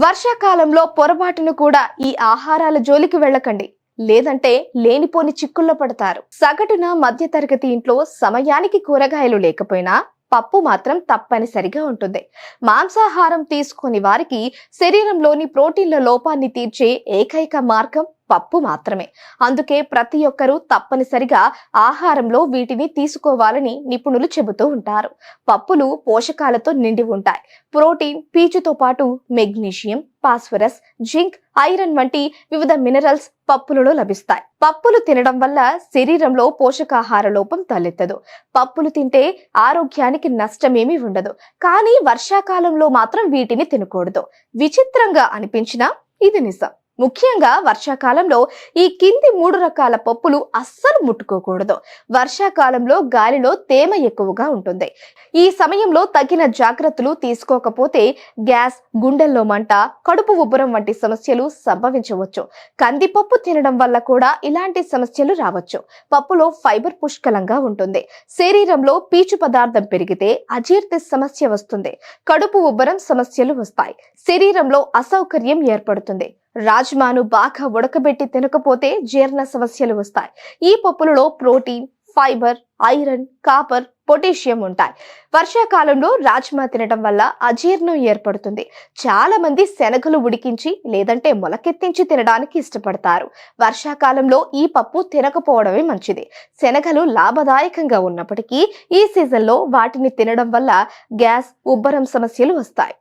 వర్షాకాలంలో పొరపాటును కూడా ఈ ఆహారాల జోలికి వెళ్ళకండి. లేదంటే లేనిపోని చిక్కుల్లో పడతారు. సగటున మధ్యతరగతి ఇంట్లో సమయానికి కూరగాయలు లేకపోయినా పప్పు మాత్రం తప్పనిసరిగా ఉంటుంది. మాంసాహారం తీసుకుని వారికి శరీరంలోని ప్రోటీన్ల లోపాన్ని తీర్చే ఏకైక మార్గం పప్పు మాత్రమే. అందుకే ప్రతి ఒక్కరూ తప్పనిసరిగా ఆహారంలో వీటిని తీసుకోవాలని నిపుణులు చెబుతూ ఉంటారు. పప్పులు పోషకాలతో నిండి ఉంటాయి. ప్రోటీన్, పీచుతో పాటు మెగ్నీషియం, ఫాస్ఫరస్, జింక్, ఐరన్ వంటి వివిధ మినరల్స్ పప్పులలో లభిస్తాయి. పప్పులు తినడం వల్ల శరీరంలో పోషకాహార లోపం తలెత్తదు. పప్పులు తింటే ఆరోగ్యానికి నష్టమేమీ ఉండదు. కానీ వర్షాకాలంలో మాత్రం వీటిని తినకూడదు. విచిత్రంగా అనిపించినా ఇది నిజం. ముఖ్యంగా వర్షాకాలంలో ఈ కింది 3 రకాల పప్పులు అస్సలు ముట్టుకోకూడదు. వర్షాకాలంలో గాలిలో తేమ ఎక్కువగా ఉంటుంది. ఈ సమయంలో తగిన జాగ్రత్తలు తీసుకోకపోతే గ్యాస్, గుండెల్లో మంట, కడుపు ఉబ్బరం వంటి సమస్యలు సంభవించవచ్చు. కందిపప్పు తినడం వల్ల కూడా ఇలాంటి సమస్యలు రావచ్చు. పప్పులో ఫైబర్ పుష్కలంగా ఉంటుంది. శరీరంలో పీచు పదార్థం పెరిగితే అజీర్తి సమస్య వస్తుంది. కడుపు ఉబ్బరం సమస్యలు వస్తాయి. శరీరంలో అసౌకర్యం ఏర్పడుతుంది. రాజ్మాను బాగా ఉడకబెట్టి తినకపోతే జీర్ణ సమస్యలు వస్తాయి. ఈ పప్పులలో protein, fibre, iron, copper, potassium ఉంటాయి. వర్షాకాలంలో రాజ్మా తినడం వల్ల అజీర్ణం ఏర్పడుతుంది. చాలా మంది శనగలు ఉడికించి లేదంటే మొలకెత్తించి తినడానికి ఇష్టపడతారు. వర్షాకాలంలో ఈ పప్పు తినకపోవడమే మంచిది. శనగలు లాభదాయకంగా ఉన్నప్పటికీ ఈ సీజన్లో వాటిని తినడం వల్ల గ్యాస్, ఉబ్బరం సమస్యలు వస్తాయి.